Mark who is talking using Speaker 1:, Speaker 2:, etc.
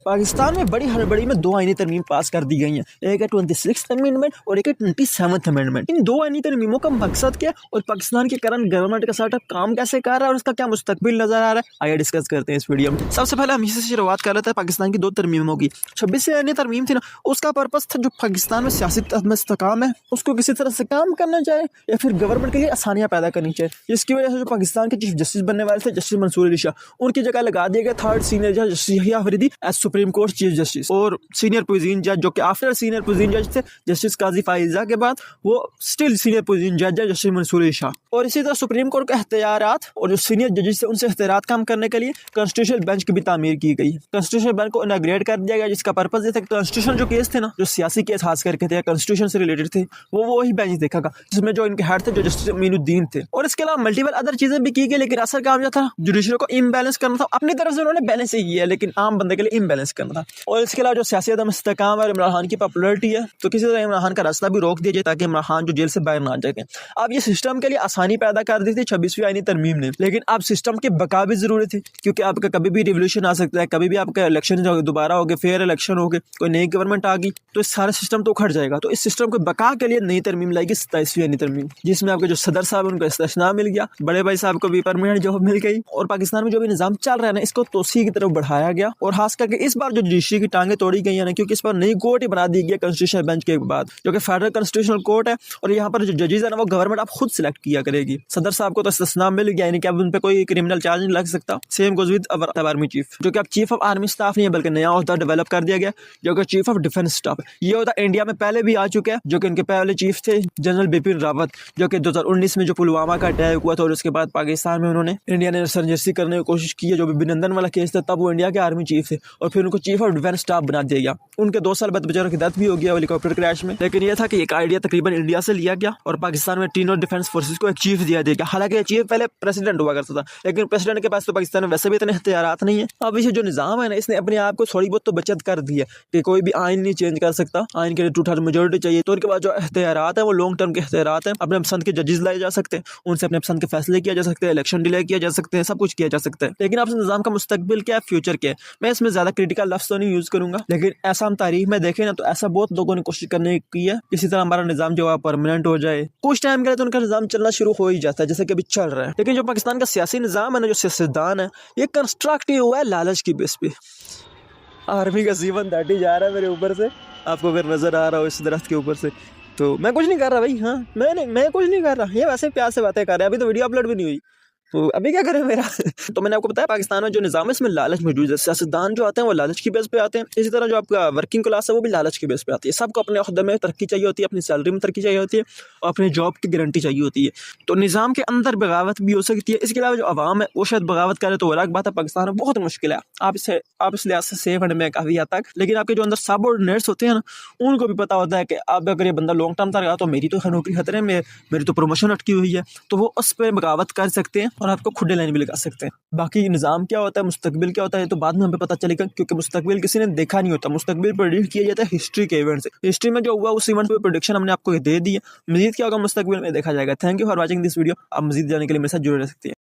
Speaker 1: पाकिस्तान में बड़ी हड़बड़ी में दो आईनी तरमीम पास कर दी गई हैं। एक है 26th अमेंडमेंट और एक है 27th अमेंडमेंट। इन दो आईनी तरमीमों का मकसद क्या और पाकिस्तान के करंट गवर्नमेंट का सेटअप काम कैसे कर रहा है और उसका क्या मुस्तकबिल नजर आ रहा है, आइए डिस्कस करते हैं इस वीडियो में। सबसे पहले हम इसी से शुरुआत कर लेते हैं पाकिस्तान की दो तरमीमों की। 26 आईनी तरमीम थी ना, उसका पर्पस था जो पाकिस्तान में सियासी इस्तेहकाम है उसको किसी तरह से काम करना चाहे या फिर गवर्नमेंट के लिए आसानियां पैदा करनी चाहिए, जिसकी वजह से जो पाकिस्तान के चीफ जस्टिस बनने वाले थे जस्टिस मंसूर अली शाह, उनकी जगह लगा दिया गया थर्ड सीनियर जज justice Yahya Afridi as supreme court chief justice. और सीनियर पोजीशन जज जो कि आफ्टर सीनियर पोजीशन जज थे जस्टिस काजी फाइजा के बाद वो स्टिल सीनियर पोजीशन जज है जस्टिस मंसूर अली शाह। और इसी तरह सुप्रीम कोर्ट के इख्तियारात और जो सीनियर जजेस थे उनसे इख्तियारात काम करने के लिए कॉन्स्टिट्यूशनल बेंच की भी तामीर की गई। कॉन्स्टिट्यूशनल बेंच को इनाग्रेट कर दिया गया, जिसका पर्पस ये था कि कॉन्स्टिट्यूशन जो केस थे ना, जो सियासी केस खास करके थे या कॉन्स्टिट्यूशन से रिलेटेड थे, वो वही बेंच देखेगा जिसमें जो इनके हेड थे जो जस्टिस अमीनुद्दीन थे। और इसके अलावा मल्टीपल अदर चीजें भी की गई, लेकिन असल काम जो था जुडिशरी को इम्बैलेंस करना था। अपनी तरफ से उन्होंने बैलेंस ही किया लेकिन आम बंदे के लिए इम्बैलेंस करना था। और इसके अलावा जो सियासी अदम इस्तेहकाम है इमरान खान की पॉपुलरिटी है, तो किसी तरह इमरान खान का रास्ता भी रोक दिया जाए ताकि इमरान खान जो जेल से बाहर ना आ जाए। अब ये सिस्टम के लिए आसानी पैदा कर दी थी 26वीं आईनी तरमीम ने, लेकिन अब सिस्टम की बका भी जरूरी थी क्योंकि आपका कभी भी रिवोल्यूशन आ सकता है, कभी भी आपका इलेक्शन दोबारा हो गए, फेयर इलेक्शन हो गए, कोई नई गवर्नमेंट आ गई तो इस सारा सिस्टम तो उखड़ जाएगा। तो इस सिस्टम को बका के लिए नई तरमीम लाएगी 27वीं आईनी तरमीम, जिसमें आपके जो सदर साहब उनको इस्तेस्ना मिल गया, बड़े भाई साहब को भी परमानेंट जॉब मिल गई और पाकिस्तान में जो भी निजाम चल रहा है ना इसको तोसी की तरफ बढ़ाया गया। और खास करके इस बार जो जुडिशरी की टांगे तोड़ी गई है ना, क्योंकि इस बार नई कोर्ट ही बना दी गई कॉन्स्टिट्यूशनल बेंच के बाद, जो कि फेडरल कॉन्स्टिट्यूशनल कोर्ट है। और यहाँ पर जो जजेस है ना वो गवर्नमेंट आप खुद सिलेक्ट किया करेगी। सदर साहब को तो इस्तेस्ना मिल गया, यानी कि अब उन पे कोई क्रिमिनल चार्ज नहीं लग सकता। Same goes with army chief, जो कि अब चीफ ऑफ आर्मी स्टाफ नहीं है बल्कि नया ओहदा डेवलप कर दिया गया जो कि चीफ ऑफ डिफेंस स्टाफ। ये ओहदा इंडिया में पहले भी आ चुका है, जो कि इनके पहले चीफ थे जनरल बिपिन रावत, जो कि 2019 में जो पुलवामा का अटैक हुआ था और उसके बाद पाकिस्तान में उन्होंने इंडिया ने इंसर्जेंसी करने की कोशिश की है, जो अभिनंदन वाला केस था, तब वो इंडिया के आर्मी चीफ थे और फिर उनको चीफ ऑफ डिफेंस स्टाफ बना दिया गया। उनके 2 साल बाद बेचारों की डेथ भी हो गया हेलीकॉप्टर क्रैश में, लेकिन यह था कि एक आइडिया तकरीबन इंडिया से लिया गया और पाकिस्तान में तीनों डिफेंस फोर्सेस को एक चीफ दिया गया। हालांकि चीफ पहले प्रेसिडेंट हुआ करता था, लेकिन प्रेसिडेंट के पास तो पाकिस्तान में वैसे भी इतने इख्तियारात नहीं है। अब इसे जो निजाम है ना इसने अपने आप को थोड़ी बहुत तो बचत कर दी है कि कोई भी आइन नहीं चेंज कर सकता, आइन के लिए 2/3 मेजोरिटी चाहिए। तो उनके बाद जो इख्तियारात है वो लॉन्ग टर्म के इख्तियारात है, अपने पसंद के जजेस लाए जा सकते हैं, उनसे अपने पसंद के फैसले किया जा सकते हैं, इलेक्शन डिले किया जा सकते हैं, सब कुछ किया जा सकता है। लेकिन अब इस निजाम का मुस्तकबिल क्या है, फ्यूचर क्या है, मैं इसमें ज्यादा क्रिटिकल लफ्ज तो नहीं यूज करूंगा, लेकिन ऐसा हम तारीख में देखें ना तो ऐसा बहुत लोगों ने कोशिश करने की है किसी तरह हमारा निजाम जो है परमानेंट हो जाए। कुछ टाइम के लिए तो उनका निजाम चलना शुरू हो ही जाता है जैसे कि अभी चल रहा है। लेकिन जो पाकिस्तान का सियासी निजाम है ना, जो सियासतदान है, ये कंस्ट्रक्टिव हुआ है लालच की बेस पे। आर्मी का जीवन दाटी जा रहा है मेरे ऊपर से, आपको अगर नजर आ रहा हो इस दरख्त के ऊपर से, तो मैं कुछ नहीं कर रहा भाई। हाँ मैं कुछ नहीं कर रहा, ये वैसे प्यार से बातें कर रहे हैं, अभी तो वीडियो अपलोड भी नहीं हुई, तो अभी क्या करें मेरा तो मैंने आपको बताया पाकिस्तान में जो निजाम है इसमें लालच मौजूद है। सियासतदान जो आते हैं वो लालच की बेस पे आते हैं, इसी तरह जो आपका वर्किंग क्लास है वो भी लालच की बेस पे आती है। सबको अपने ओहदे में तरक्की चाहिए होती है, अपनी सैलरी में तरक्की चाहिए होती है और अपने जॉब की गारंटी चाहिए होती है। तो निजाम के अंदर बगावत भी हो सकती है। इसके अलावा जो अवाम है वो शायद बगावत करे तो अलग बात है, पाकिस्तान में बहुत मुश्किल है, आप इस लिहाज से सेफ में काफी हद तक। लेकिन आपके जो अंदर सबऑर्डिनेट्स होते हैं ना उनको भी पता होता है कि अब अगर ये बंदा लॉन्ग टर्म तक रहा तो मेरी तो नौकरी खतरे में, मेरी तो प्रमोशन अटकी हुई है, तो वो उस पर बगावत कर सकते हैं और आपको खुद लाइन भी लगा सकते हैं। बाकी निजाम क्या होता है, मुस्तकबिल क्या होता है, तो बाद में हमें पता चलेगा, क्योंकि मुस्तकबिल किसी ने देखा नहीं होता। मुस्तकबिल प्रेडिक्ट किया जाता है हिस्ट्री के इवेंट से, हिस्ट्री में जो हुआ उस इवेंट पे प्रेडिक्शन हमने आपको दे दी है। मजीद क्या होगा मुस्तकबिल में देखा जाएगा। Thank you for watching this video. आप मजीद जाने के लिए मेरे साथ जुड़े रह सकते हैं।